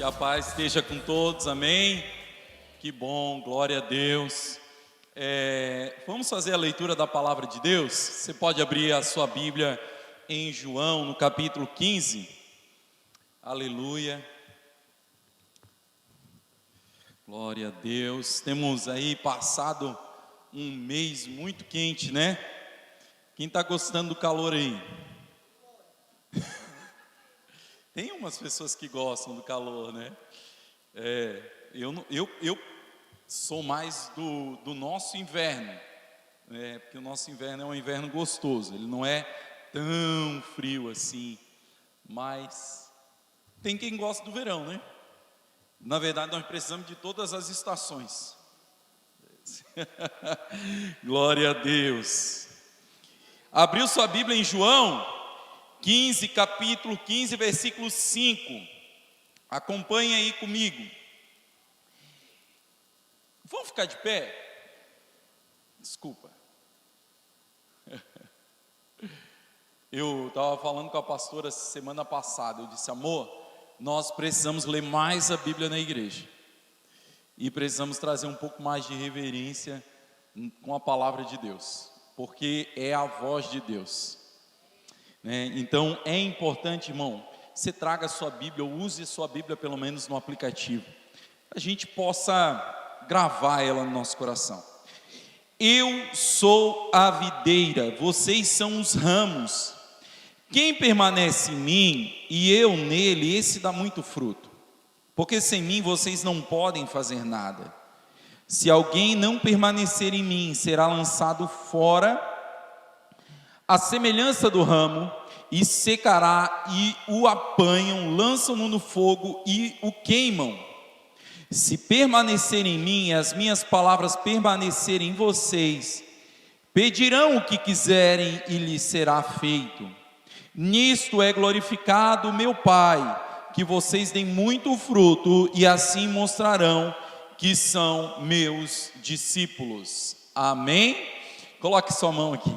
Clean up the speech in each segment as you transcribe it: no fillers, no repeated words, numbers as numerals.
Que a paz esteja com todos, amém? Que bom, glória a Deus. Vamos fazer a leitura da palavra de Deus? Você pode abrir a sua Bíblia em João, no capítulo 15. Aleluia. Glória a Deus. Temos aí passado um mês muito quente, né? Quem está gostando do calor aí? Tem umas pessoas que gostam do calor, né? Eu sou mais do nosso inverno, né? Porque o nosso inverno é um inverno gostoso. Ele não é tão frio assim, mas tem quem gosta do verão, né? Na verdade, nós precisamos de todas as estações. Glória a Deus. Abriu sua Bíblia em João 15, capítulo 15, versículo 5. Acompanhe aí comigo. Vamos ficar de pé? Desculpa. Eu estava falando com a pastora semana passada. Eu disse, amor, nós precisamos ler mais a Bíblia na igreja. E precisamos trazer um pouco mais de reverência com a palavra de Deus. Porque é a voz de Deus. Então é importante, irmão, você traga a sua Bíblia, ou use a sua Bíblia pelo menos no aplicativo, a gente possa gravar ela no nosso coração. Eu sou a videira, vocês são os ramos. Quem permanece em mim e eu nele, esse dá muito fruto, porque sem mim vocês não podem fazer nada. Se alguém não permanecer em mim, será lançado fora a semelhança do ramo, e secará, e o apanham, lançam-no no fogo e o queimam. Se permanecer em mim e as minhas palavras permanecerem em vocês, pedirão o que quiserem e lhes será feito. Nisto é glorificado o meu Pai, que vocês deem muito fruto e assim mostrarão que são meus discípulos. Amém? Coloque sua mão aqui.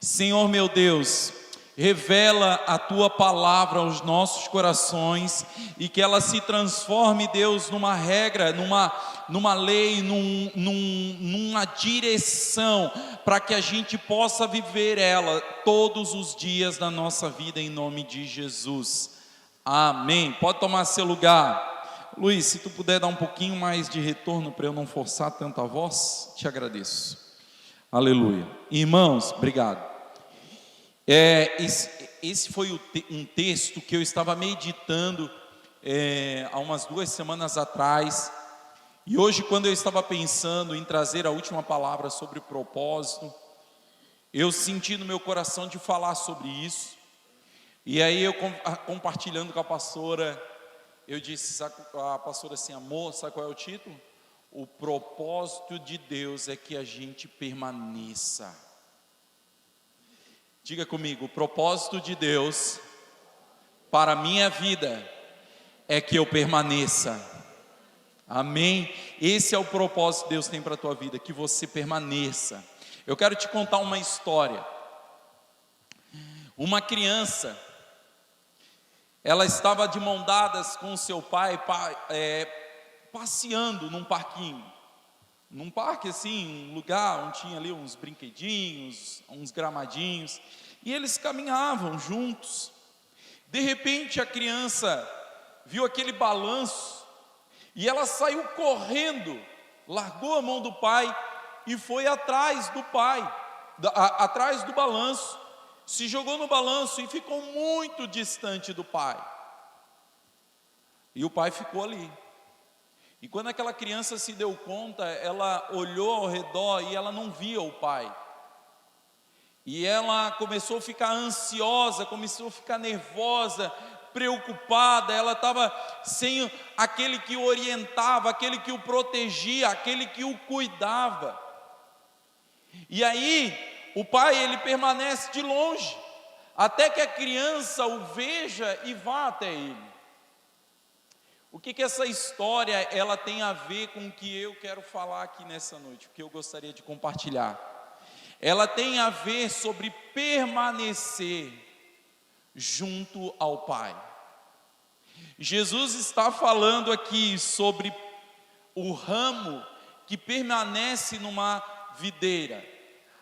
Senhor meu Deus, revela a Tua palavra aos nossos corações e que ela se transforme, Deus, numa regra, numa lei, numa direção, para que a gente possa viver ela todos os dias da nossa vida, em nome de Jesus. Amém. Pode tomar seu lugar. Luiz, se tu puder dar um pouquinho mais de retorno para eu não forçar tanto a voz, te agradeço. Aleluia. Irmãos, obrigado. Esse foi um texto que eu estava meditando há umas 2 semanas atrás. E hoje, quando eu estava pensando em trazer a última palavra sobre o propósito, eu senti no meu coração de falar sobre isso. E aí eu compartilhando com a pastora, eu disse a pastora assim, amor, sabe qual é o título? O propósito de Deus é que a gente permaneça. Diga comigo, o propósito de Deus para a minha vida é que eu permaneça. Amém? Esse é o propósito que Deus tem para a tua vida, que você permaneça. Eu quero te contar uma história. Uma criança, ela estava de mão dadas com o seu pai, passeando num parquinho. Num parque assim, um lugar onde tinha ali uns brinquedinhos, uns gramadinhos, e eles caminhavam juntos. De repente a criança viu aquele balanço, e ela saiu correndo, largou a mão do pai, e foi atrás do pai, atrás do balanço, se jogou no balanço, e ficou muito distante do pai, e o pai ficou ali. E quando aquela criança se deu conta, ela olhou ao redor e ela não via o pai. E ela começou a ficar ansiosa, começou a ficar nervosa, preocupada. Ela estava sem aquele que o orientava, aquele que o protegia, aquele que o cuidava. E aí, o pai, ele permanece de longe, até que a criança o veja e vá até ele. O que essa história ela tem a ver com o que eu quero falar aqui nessa noite, o que eu gostaria de compartilhar? Ela tem a ver sobre permanecer junto ao Pai. Jesus está falando aqui sobre o ramo que permanece numa videira.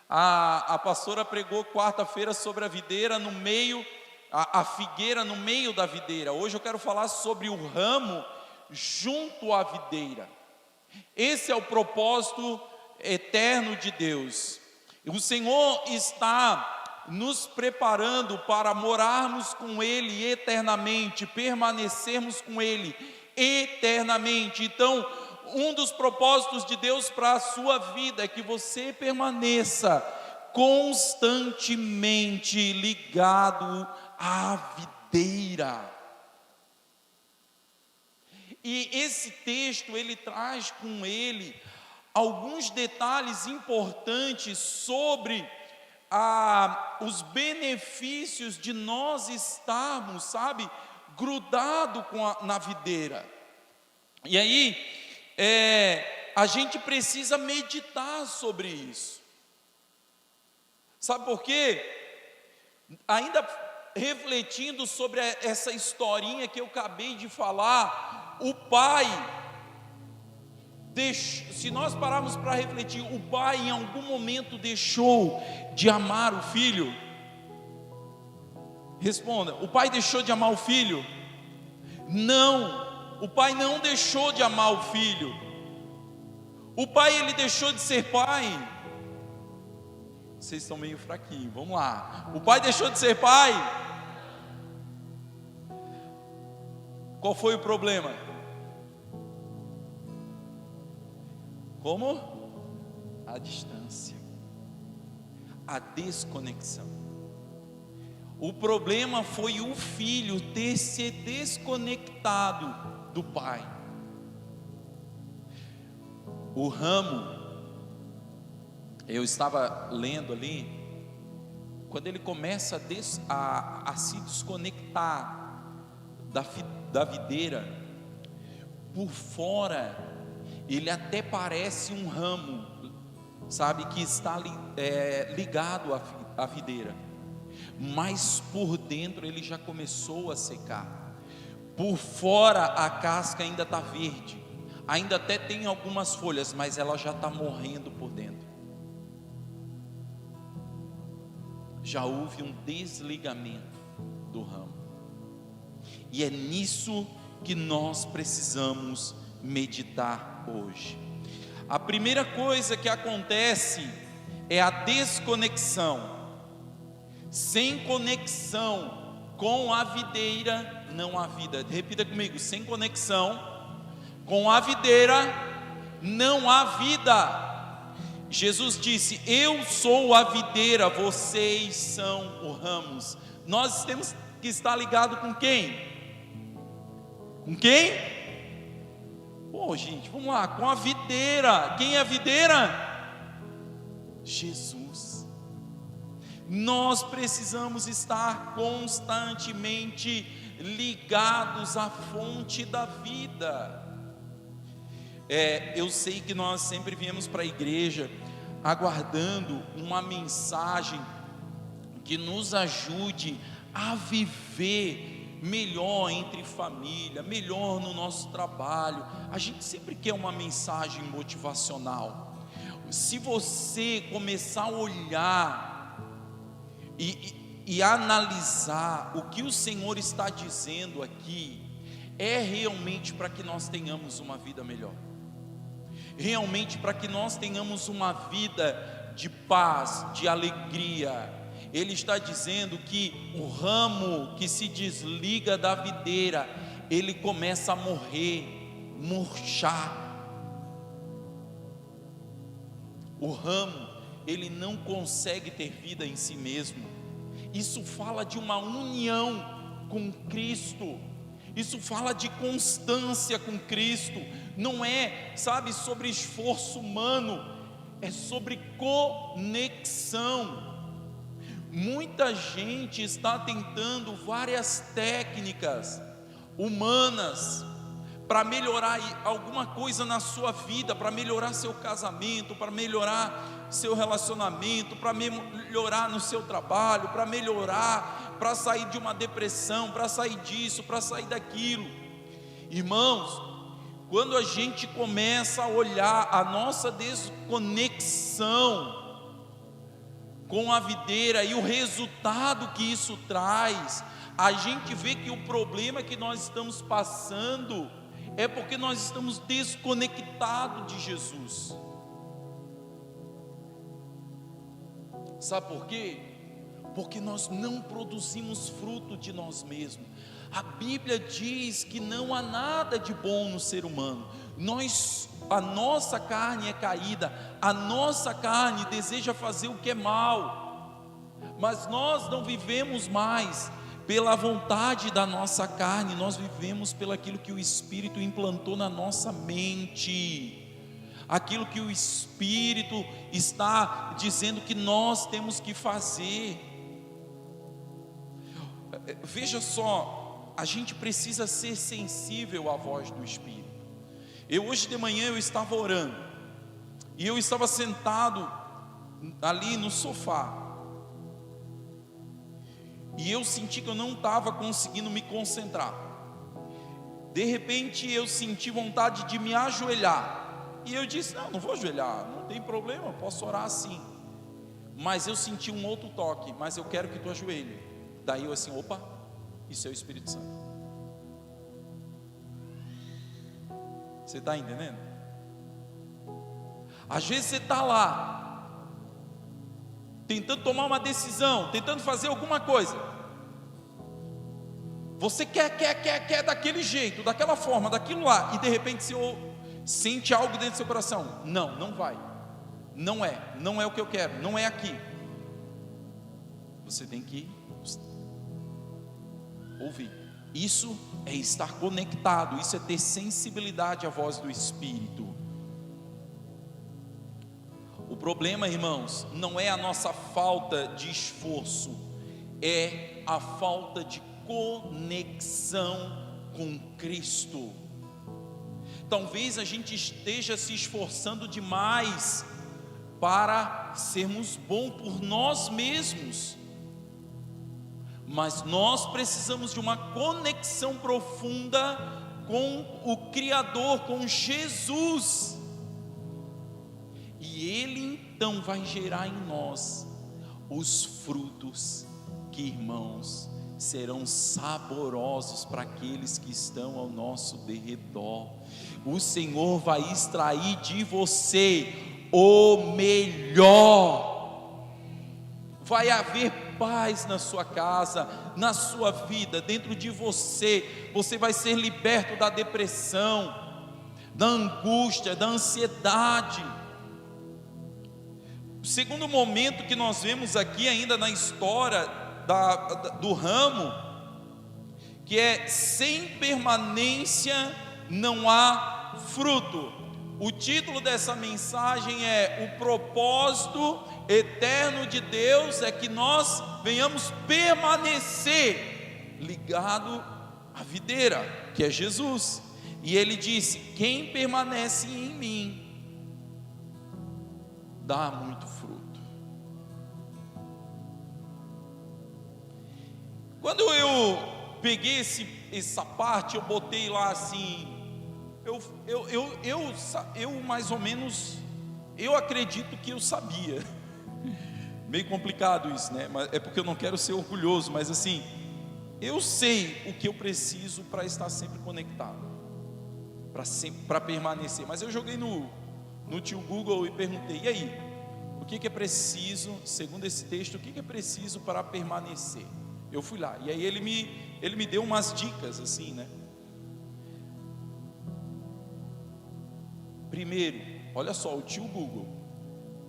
A pastora pregou quarta-feira sobre a videira no meio, a figueira no meio da videira. Hoje eu quero falar sobre o ramo junto à videira. Esse é o propósito eterno de Deus. O Senhor está nos preparando para morarmos com Ele eternamente, permanecermos com Ele eternamente. Então, um dos propósitos de Deus para a sua vida é que você permaneça constantemente ligado à videira. E esse texto, ele traz com ele alguns detalhes importantes sobre os benefícios de nós estarmos, sabe, grudado na videira. E aí, a gente precisa meditar sobre isso. Sabe por quê? Ainda refletindo sobre essa historinha que eu acabei de falar, o pai, se nós pararmos para refletir, o pai em algum momento deixou de amar o filho? Responda, o pai deixou de amar o filho? Não, o pai não deixou de amar o filho. O pai, ele deixou de ser pai? Vocês estão meio fraquinhos, vamos lá. O pai deixou de ser pai? Qual foi o problema? Como? A distância, a desconexão. O problema foi o filho ter se desconectado do pai. O ramo, eu estava lendo ali, quando ele começa a se desconectar da videira, por fora, ele até parece um ramo, sabe, que está ligado à videira, mas por dentro ele já começou a secar. Por fora a casca ainda está verde, ainda até tem algumas folhas, mas ela já está morrendo por dentro. Já houve um desligamento do ramo, e é nisso que nós precisamos meditar hoje. A primeira coisa que acontece é a desconexão. Sem conexão com a videira não há vida. Repita comigo: sem conexão com a videira não há vida. Jesus disse: eu sou a videira, vocês são os ramos. Nós temos que estar ligado com quem? Com quem? Pô, gente, vamos lá, com a videira. Quem é a videira? Jesus. Nós precisamos estar constantemente ligados à fonte da vida. Eu sei que nós sempre viemos para a igreja aguardando uma mensagem que nos ajude a viver melhor entre família, melhor no nosso trabalho. A gente sempre quer uma mensagem motivacional. Se você começar a olhar e analisar o que o Senhor está dizendo aqui, é realmente para que nós tenhamos uma vida melhor, realmente para que nós tenhamos uma vida de paz, de alegria. Ele está dizendo que o ramo que se desliga da videira, ele começa a morrer, murchar. O ramo, ele não consegue ter vida em si mesmo. Isso fala de uma união com Cristo. Isso fala de constância com Cristo. Não é, sabe, sobre esforço humano, é sobre conexão. Muita gente está tentando várias técnicas humanas para melhorar alguma coisa na sua vida, para melhorar seu casamento, para melhorar seu relacionamento, para melhorar no seu trabalho, para melhorar, para sair de uma depressão, para sair disso, para sair daquilo. Irmãos, quando a gente começa a olhar a nossa desconexão com a videira e o resultado que isso traz, a gente vê que o problema que nós estamos passando é porque nós estamos desconectados de Jesus. Sabe por quê? Porque nós não produzimos fruto de nós mesmos. A Bíblia diz que não há nada de bom no ser humano. A nossa carne é caída, a nossa carne deseja fazer o que é mal, mas nós não vivemos mais pela vontade da nossa carne, nós vivemos pelaquilo que o Espírito implantou na nossa mente, aquilo que o Espírito está dizendo que nós temos que fazer. Veja só, a gente precisa ser sensível à voz do Espírito. Hoje de manhã eu estava orando, e eu estava sentado ali no sofá, e eu senti que eu não estava conseguindo me concentrar. De repente eu senti vontade de me ajoelhar, e eu disse, não vou ajoelhar, não tem problema, posso orar assim. Mas eu senti um outro toque, mas eu quero que tu ajoelhe. Daí eu assim, opa, isso é o Espírito Santo. Você está entendendo? Às vezes você está lá, tentando tomar uma decisão, tentando fazer alguma coisa. Você quer daquele jeito, daquela forma, daquilo lá, e de repente você sente algo dentro do seu coração. Não vai. Não é o que eu quero, não é aqui. Você tem que ouvir. Isso é estar conectado, isso é ter sensibilidade à voz do Espírito. O problema, irmãos, não é a nossa falta de esforço, é a falta de conexão com Cristo. Talvez a gente esteja se esforçando demais para sermos bons por nós mesmos, mas nós precisamos de uma conexão profunda com o Criador, com Jesus, e Ele então vai gerar em nós os frutos que, irmãos, serão saborosos para aqueles que estão ao nosso derredor. O Senhor vai extrair de você o melhor. Vai haver paz na sua casa, na sua vida, dentro de você. Você vai ser liberto da depressão, da angústia, da ansiedade. O segundo momento que nós vemos aqui ainda na história do ramo, que é sem permanência não há fruto. O título dessa mensagem é: o propósito eterno de Deus é que nós venhamos permanecer ligado à videira, que é Jesus. E ele disse: quem permanece em mim dá muito fruto. Quando eu peguei essa parte, eu botei lá assim, eu mais ou menos, eu acredito que eu sabia. Meio complicado isso, né? Mas é porque eu não quero ser orgulhoso, mas assim, eu sei o que eu preciso para estar sempre conectado, para permanecer. Mas eu joguei no tio Google e perguntei: e aí, o que é preciso, segundo esse texto, o que é preciso para permanecer? Eu fui lá, e aí ele me deu umas dicas assim, né? Primeiro, olha só, o tio Google: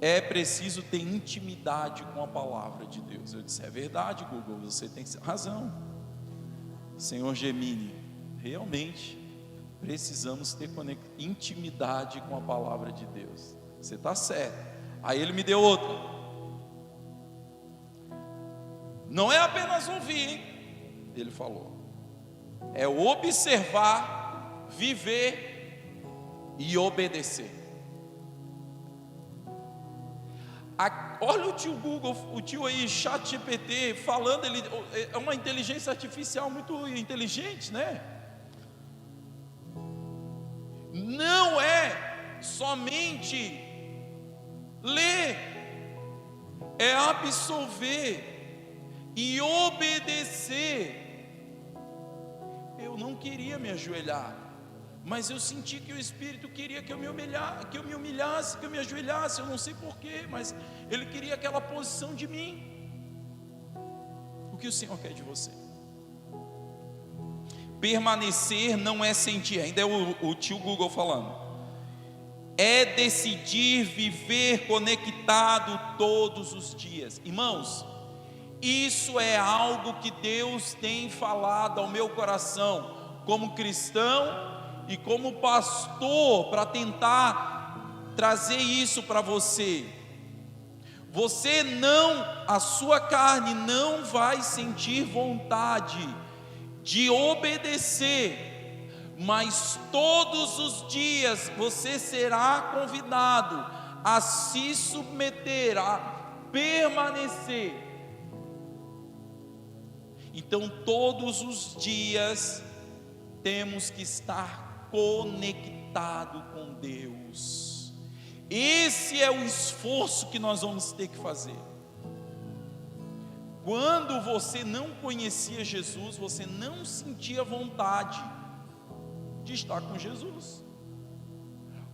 é preciso ter intimidade com a palavra de Deus. Eu disse: é verdade, Google, você tem razão. Senhor Gemini, realmente precisamos ter intimidade com a palavra de Deus. Você está certo. Aí ele me deu outra: não é apenas ouvir, hein? Ele falou: é observar, viver e obedecer. Olha o tio Google, o tio aí, ChatGPT, falando, ele é uma inteligência artificial muito inteligente, né? não é somente ler, é absorver e obedecer. Eu não queria me ajoelhar, mas eu senti que o Espírito queria que eu me humilhasse, que eu me ajoelhasse. Eu não sei porquê, mas Ele queria aquela posição de mim. O que o Senhor quer de você? Permanecer não é sentir, ainda é o tio Google falando, é decidir viver conectado todos os dias. Irmãos, isso é algo que Deus tem falado ao meu coração, como cristão e como pastor, para tentar trazer isso para você. Você não, a sua carne não vai sentir vontade de obedecer, mas todos os dias você será convidado a se submeter, a permanecer. Então todos os dias temos que estar conectado com Deus. Esse é o esforço que nós vamos ter que fazer. Quando você não conhecia Jesus, você não sentia vontade de estar com Jesus.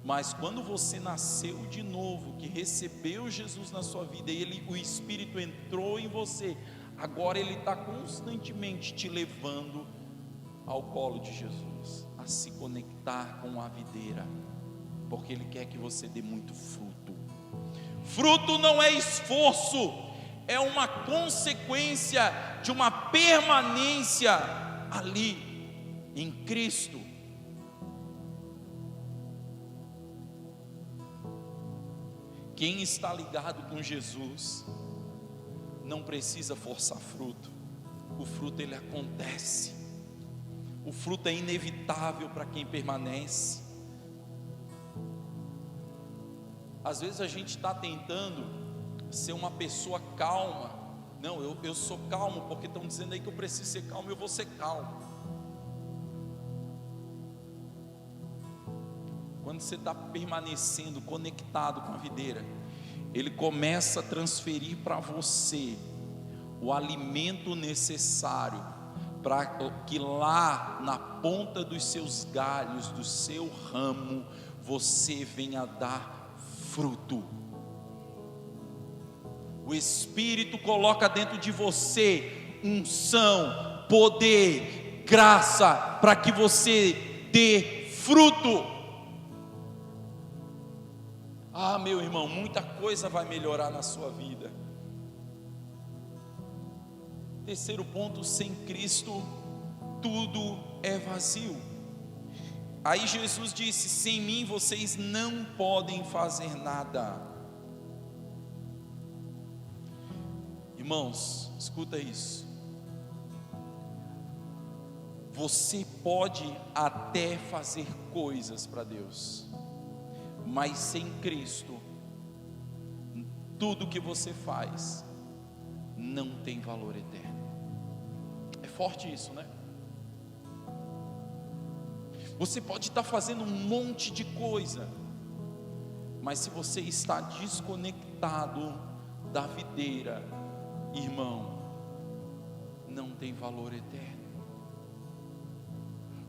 Mas quando você nasceu de novo, que recebeu Jesus na sua vida e o Espírito entrou em você, agora Ele está constantemente te levando ao colo de Jesus, a se conectar com a videira, porque Ele quer que você dê muito fruto. Fruto não é esforço, é uma consequência de uma permanência ali em Cristo. Quem está ligado com Jesus não precisa forçar fruto. O fruto ele acontece. O fruto é inevitável para quem permanece. Às vezes a gente está tentando ser uma pessoa calma. Não, eu sou calmo porque estão dizendo aí que eu preciso ser calmo, eu vou ser calmo. Quando você está permanecendo conectado com a videira, Ele começa a transferir para você o alimento necessário para que lá na ponta dos seus galhos, do seu ramo, você venha a dar fruto. O Espírito coloca dentro de você unção, poder, graça, para que você dê fruto. Ah, meu irmão, muita coisa vai melhorar na sua vida. Terceiro ponto, sem Cristo, tudo é vazio. Aí Jesus disse: sem mim vocês não podem fazer nada. Irmãos, escuta isso. Você pode até fazer coisas para Deus, mas sem Cristo, tudo que você faz não tem valor eterno. É forte isso, né? Você pode estar fazendo um monte de coisa, mas se você está desconectado da videira, irmão, não tem valor eterno.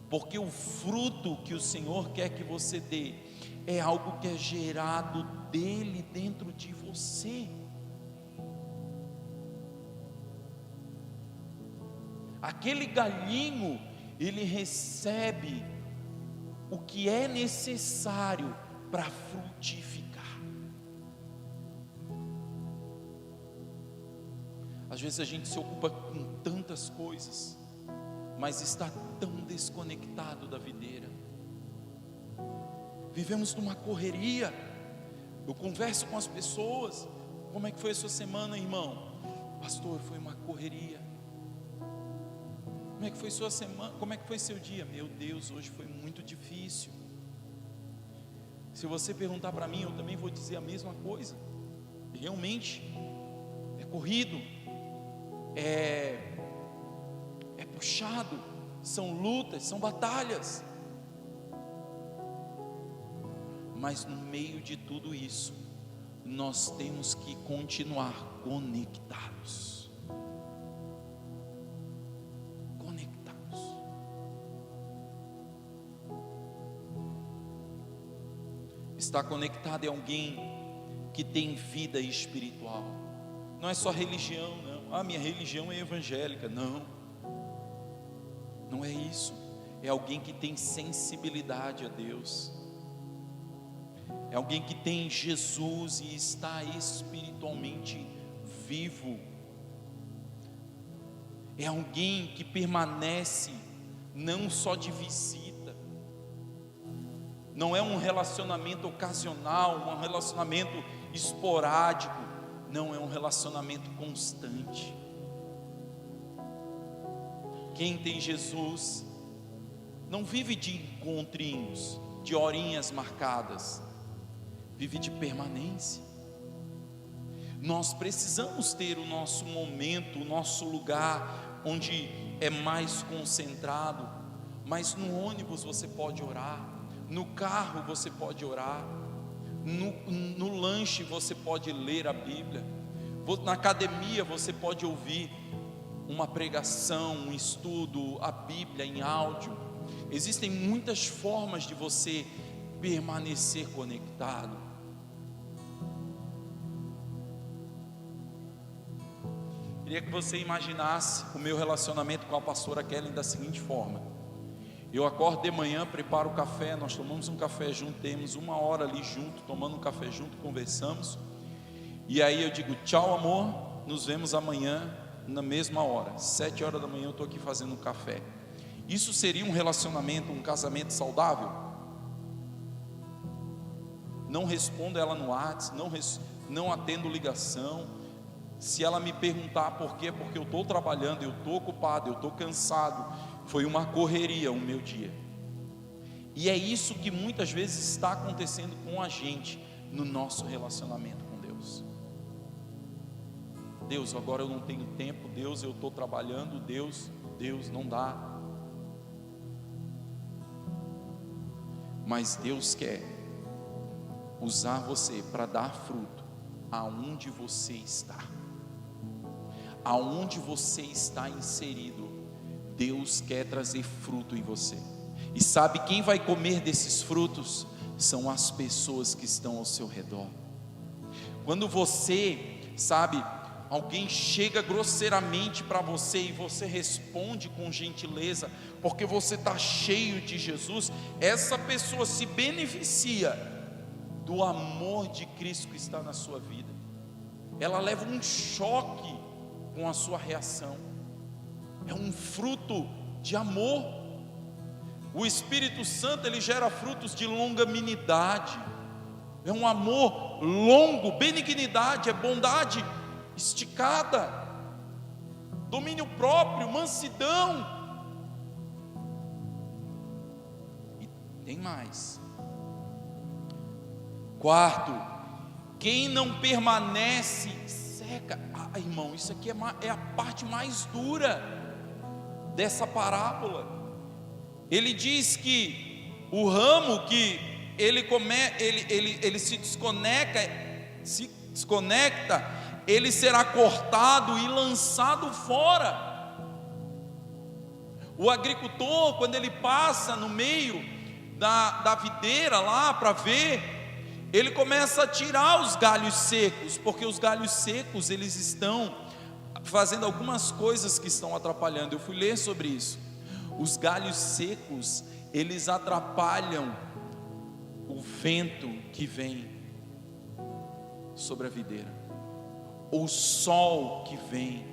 Porque o fruto que o Senhor quer que você dê é algo que é gerado dele dentro de você. Aquele galinho, ele recebe o que é necessário para frutificar. Às vezes a gente se ocupa com tantas coisas, mas está tão desconectado da videira. Vivemos numa correria. Eu converso com as pessoas: como é que foi a sua semana, irmão? Pastor, foi uma correria. Como é que foi sua semana? Como é que foi seu dia? Meu Deus, hoje foi muito difícil. Se você perguntar para mim, eu também vou dizer a mesma coisa. Realmente é corrido, é puxado, são lutas, são batalhas. mas no meio de tudo isso, nós temos que continuar conectados. Conectados. Estar conectado é alguém que tem vida espiritual. Não é só religião, não. Minha religião é evangélica. Não. Não é isso. É alguém que tem sensibilidade a Deus. É alguém que tem Jesus e está espiritualmente vivo. É alguém que permanece não só de visita. Não é um relacionamento ocasional, um relacionamento esporádico. Não, é um relacionamento constante. Quem tem Jesus não vive de encontrinhos, de horinhas marcadas, vive de permanência. Nós precisamos ter o nosso momento, o nosso lugar, onde é mais concentrado, mas no ônibus você pode orar, no carro você pode orar, no lanche você pode ler a Bíblia, na academia você pode ouvir uma pregação, um estudo, a Bíblia em áudio. Existem muitas formas de você permanecer conectado. Queria que você imaginasse o meu relacionamento com a pastora Kellen da seguinte forma: eu acordo de manhã, preparo o café, nós tomamos um café junto, temos 1 hora ali junto, tomando um café junto, conversamos, e aí eu digo: tchau amor, nos vemos amanhã na mesma hora, 7 horas da manhã eu estou aqui fazendo um café. Isso seria um relacionamento, um casamento saudável? Não respondo ela no WhatsApp, não atendo ligação. Se ela me perguntar por quê, porque eu estou trabalhando, eu estou ocupado, eu estou cansado, foi uma correria o meu dia. E é isso que muitas vezes está acontecendo com a gente no nosso relacionamento com Deus. Deus, agora eu não tenho tempo. Deus, eu estou trabalhando. Deus, não dá. Mas Deus quer usar você para dar fruto aonde você está. Aonde você está inserido, Deus quer trazer fruto em você. E sabe quem vai comer desses frutos? São as pessoas que estão ao seu redor. Quando você, sabe, alguém chega grosseiramente para você e você responde com gentileza, porque você está cheio de Jesus, essa pessoa se beneficia do amor de Cristo que está na sua vida. Ela leva um choque com a sua reação. É um fruto de amor. O Espírito Santo, ele gera frutos de longanimidade. É um amor longo, benignidade, é bondade esticada, domínio próprio, mansidão. E tem mais. Quarto, quem não permanece seca. Irmão, isso aqui é a parte mais dura dessa parábola. Ele diz que o ramo que ele se desconecta, ele será cortado e lançado fora. O agricultor, quando ele passa no meio da videira lá para ver, ele começa a tirar os galhos secos, porque os galhos secos, eles estão fazendo algumas coisas que estão atrapalhando. Eu fui ler sobre isso. Os galhos secos, eles atrapalham o vento que vem sobre a videira. O sol que vem,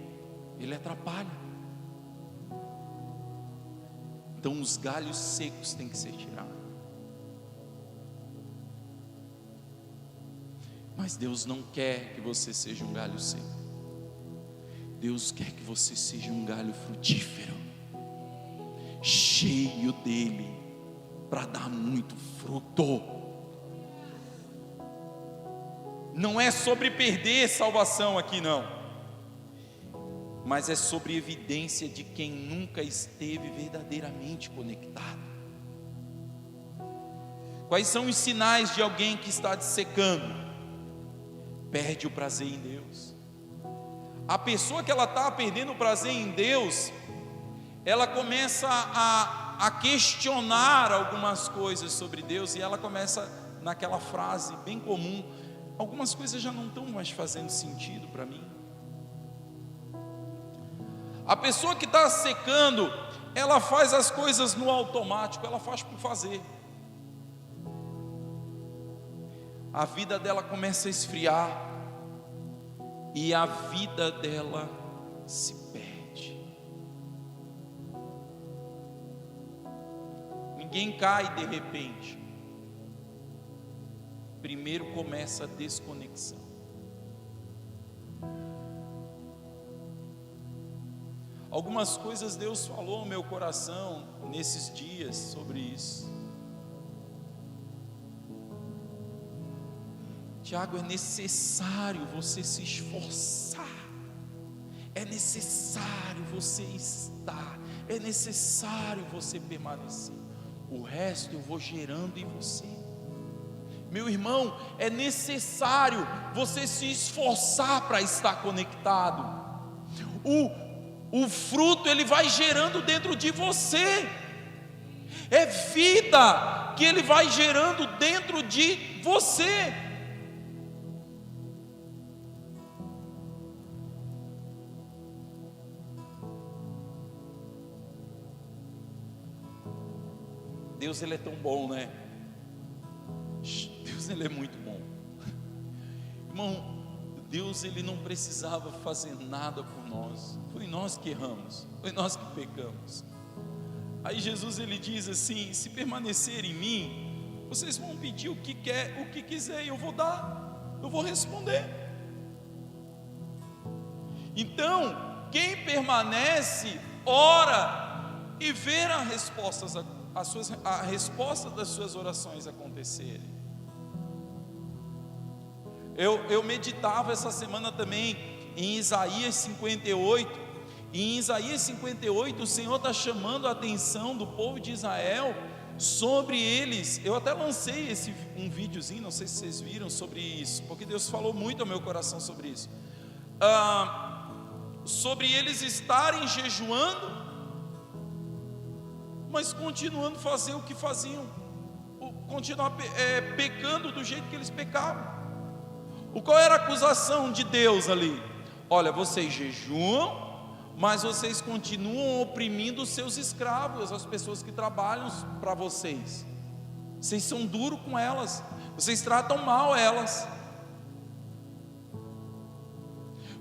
ele atrapalha. Então os galhos secos têm que ser tirados. Mas Deus não quer que você seja um galho seco. Deus quer que você seja um galho frutífero, cheio dele, para dar muito fruto. Não é sobre perder salvação aqui não, mas é sobre evidência de quem nunca esteve verdadeiramente conectado. Quais são os sinais de alguém que está dessecando? Perde o prazer em Deus. A pessoa que ela está perdendo o prazer em Deus, ela começa a questionar algumas coisas sobre Deus, e ela começa naquela frase bem comum: algumas coisas já não estão mais fazendo sentido para mim. A pessoa que está secando, ela faz as coisas no automático, ela faz por fazer. A vida dela começa a esfriar, e a vida dela se perde. Ninguém cai de repente. Primeiro começa a desconexão. Algumas coisas Deus falou ao meu coração nesses dias sobre isso. Tiago, é necessário você se esforçar, é necessário você estar, é necessário você permanecer. O resto eu vou gerando em você. Meu irmão, é necessário você se esforçar para estar conectado. O fruto ele vai gerando dentro de você. É vida que ele vai gerando dentro de você. Deus ele é tão bom, né? Deus ele é muito bom. Irmão, Deus ele não precisava fazer nada por nós. Foi nós que erramos, foi nós que pecamos. Aí Jesus ele diz assim: se permanecer em mim, vocês vão pedir o que quiser, e eu vou dar, eu vou responder. Então, quem permanece, ora e vê a resposta das suas orações acontecerem. Eu meditava essa semana também em Isaías 58, e em Isaías 58 o Senhor está chamando a atenção do povo de Israel sobre eles. Eu até lancei um videozinho, não sei se vocês viram sobre isso, porque Deus falou muito ao meu coração sobre isso, sobre eles estarem jejuando, mas continuando a fazer o que faziam, continuar pecando do jeito que eles pecavam. Qual era a acusação de Deus ali? Olha, vocês jejuam, mas vocês continuam oprimindo os seus escravos, as pessoas que trabalham para vocês. Vocês são duros com elas, vocês tratam mal elas.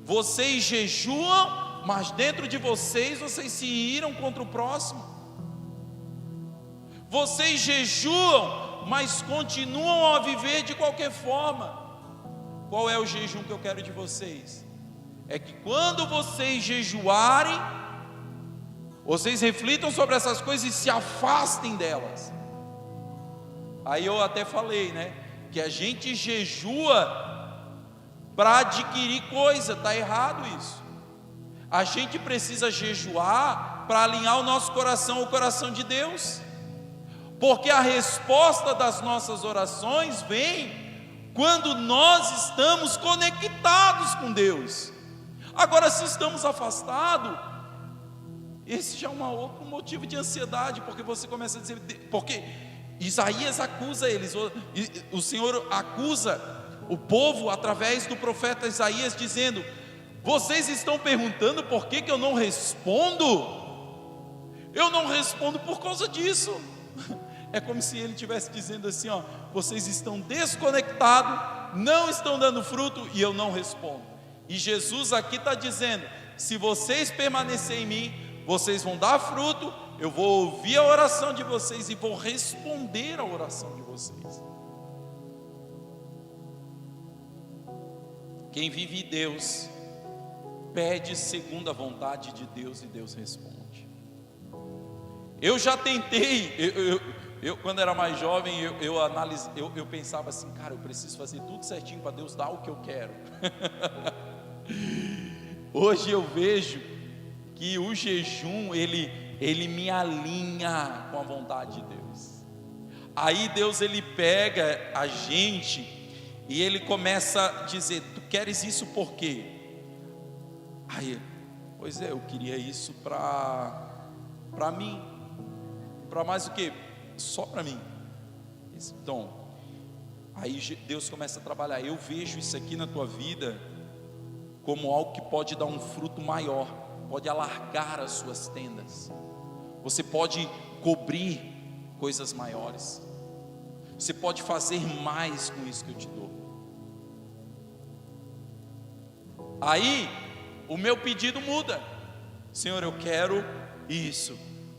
Vocês jejuam, mas dentro de vocês se iram contra o próximo. Vocês jejuam, mas continuam a viver de qualquer forma. Qual é o jejum que eu quero de vocês? É que quando vocês jejuarem, vocês reflitam sobre essas coisas e se afastem delas. Aí eu até falei, né? Que a gente jejua para adquirir coisa, está errado isso. A gente precisa jejuar para alinhar o nosso coração ao coração de Deus, porque a resposta das nossas orações vem quando nós estamos conectados com Deus. Agora, se estamos afastados, esse já é um outro motivo de ansiedade, porque você começa a dizer, porque Isaías acusa eles, o Senhor acusa o povo através do profeta Isaías, dizendo: vocês estão perguntando por que eu não respondo? Eu não respondo por causa disso. É como se ele estivesse dizendo assim: ó, vocês estão desconectados, não estão dando fruto, e eu não respondo. E Jesus aqui está dizendo: se vocês permanecerem em mim, vocês vão dar fruto, eu vou ouvir a oração de vocês e vou responder a oração de vocês. Quem vive em Deus, pede segundo a vontade de Deus, e Deus responde. Eu já tentei, eu quando era mais jovem, eu pensava assim: cara, eu preciso fazer tudo certinho para Deus dar o que eu quero. Hoje eu vejo que o jejum, ele me alinha com a vontade de Deus. Aí Deus ele pega a gente e ele começa a dizer: tu queres isso por quê? Aí, pois é, eu queria isso para mim. Para mais o quê? Só para mim. Então, aí Deus começa a trabalhar. Eu vejo isso aqui na tua vida como algo que pode dar um fruto maior, pode alargar as suas tendas. Você pode cobrir coisas maiores. Você pode fazer mais com isso que eu te dou. Aí, o meu pedido muda. Senhor, eu quero isso,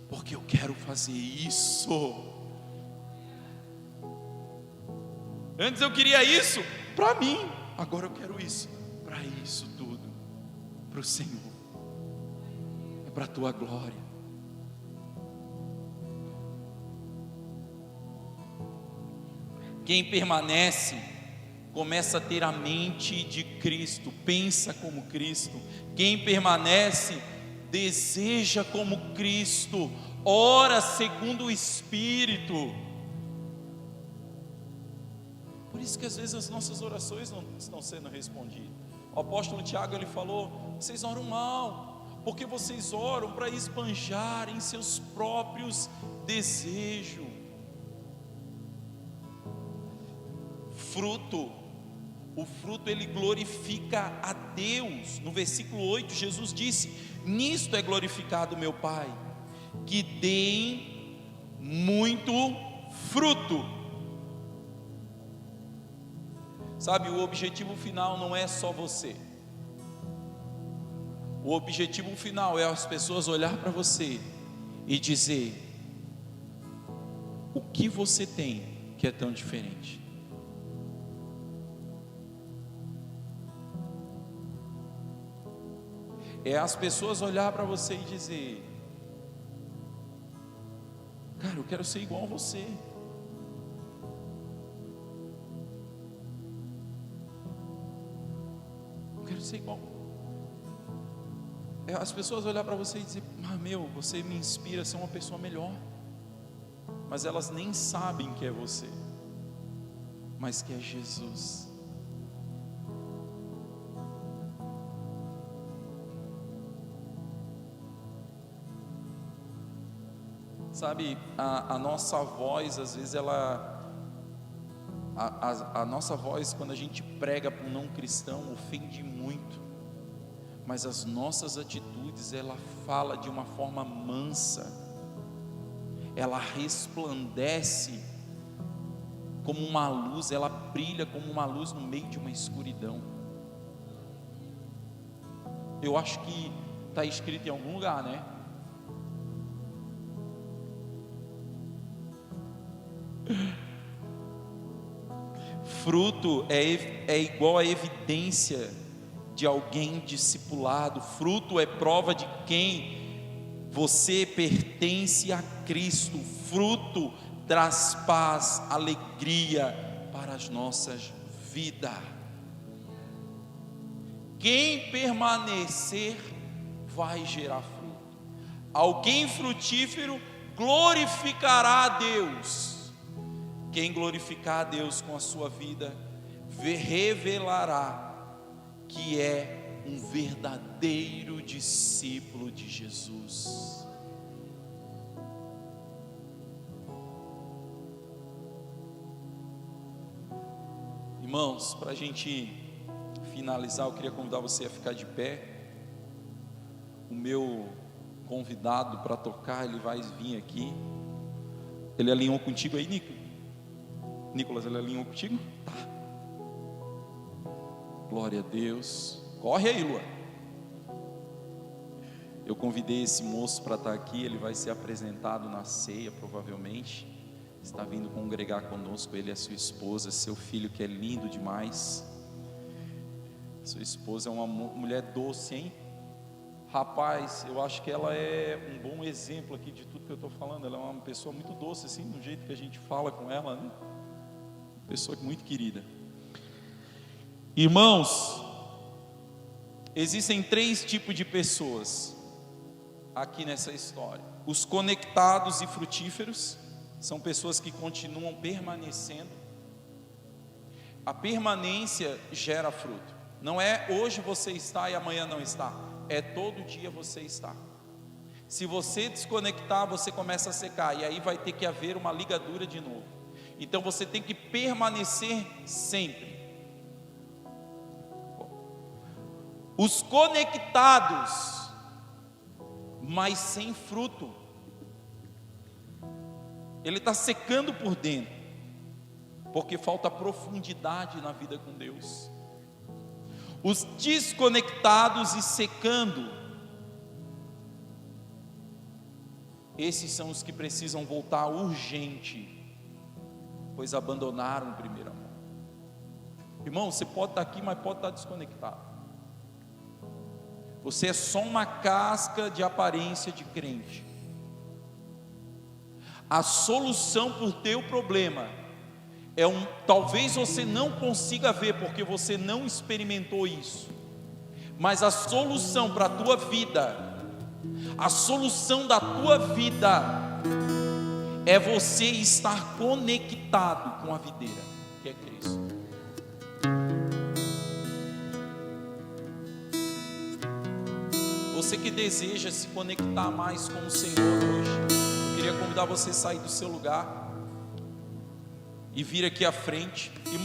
porque eu quero fazer isso. Antes eu queria isso para mim, agora eu quero isso para isso tudo, para o Senhor, é para a tua glória. Quem permanece começa a ter a mente de Cristo, pensa como Cristo. Quem permanece deseja como Cristo, ora segundo o Espírito. Por isso que às vezes as nossas orações não estão sendo respondidas. O apóstolo Tiago ele falou: vocês oram mal, porque vocês oram para esbanjar em seus próprios desejos. O fruto ele glorifica a Deus. No versículo 8 Jesus disse: nisto é glorificado meu Pai, que deem muito fruto. Sabe, o objetivo final não é só você. O objetivo final é as pessoas olhar para você e dizer: o que você tem que é tão diferente? É as pessoas olhar para você e dizer: cara, eu quero ser igual a você. Eu quero ser igual. É as pessoas olhar para você e dizer: você me inspira a ser uma pessoa melhor. Mas elas nem sabem que é você, mas que é Jesus. Sabe, a nossa voz, às vezes a nossa voz, quando a gente prega para um não cristão, ofende muito. Mas as nossas atitudes, ela fala de uma forma mansa. Ela resplandece como uma luz, ela brilha como uma luz no meio de uma escuridão. Eu acho que está escrito em algum lugar, né? Fruto é igual a evidência de alguém discipulado. Fruto é prova de quem você pertence a Cristo. Fruto traz paz, alegria para as nossas vidas. Quem permanecer vai gerar fruto. Alguém frutífero glorificará a Deus. Quem glorificar a Deus com a sua vida, revelará que é um verdadeiro discípulo de Jesus. Irmãos, para a gente finalizar, eu queria convidar você a ficar de pé. O meu convidado para tocar, ele vai vir aqui. Ele alinhou contigo aí, Nicolas, ele alinhou contigo? Tá. Glória a Deus. Corre aí, Lua. Eu convidei esse moço para estar aqui. Ele vai ser apresentado na ceia, provavelmente. Está vindo congregar conosco. Ele é sua esposa, seu filho que é lindo demais. Sua esposa é uma mulher doce, hein? Rapaz, eu acho que ela é um bom exemplo aqui de tudo que eu estou falando. Ela é uma pessoa muito doce, assim, do jeito que a gente fala com ela, né? Pessoa muito querida. Irmãos, existem 3 tipos de pessoas aqui nessa história: os conectados e frutíferos, são pessoas que continuam permanecendo. A permanência gera fruto. Não é hoje você está e amanhã não está. É todo dia você está. Se você desconectar, você começa a secar. E aí vai ter que haver uma ligadura de novo. Então você tem que permanecer sempre. Os conectados, mas sem fruto. Ele está secando por dentro, porque falta profundidade na vida com Deus. Os desconectados e secando, esses são os que precisam voltar urgente, pois abandonaram o primeiro amor. Irmão, você pode estar aqui, mas pode estar desconectado. Você é só uma casca de aparência de crente. A solução para o teu problema talvez você não consiga ver, porque você não experimentou isso, mas a solução para a tua vida, a solução da tua vida, é você estar conectado com a videira, que é Cristo. Você que deseja se conectar mais com o Senhor hoje, eu queria convidar você a sair do seu lugar e vir aqui à frente.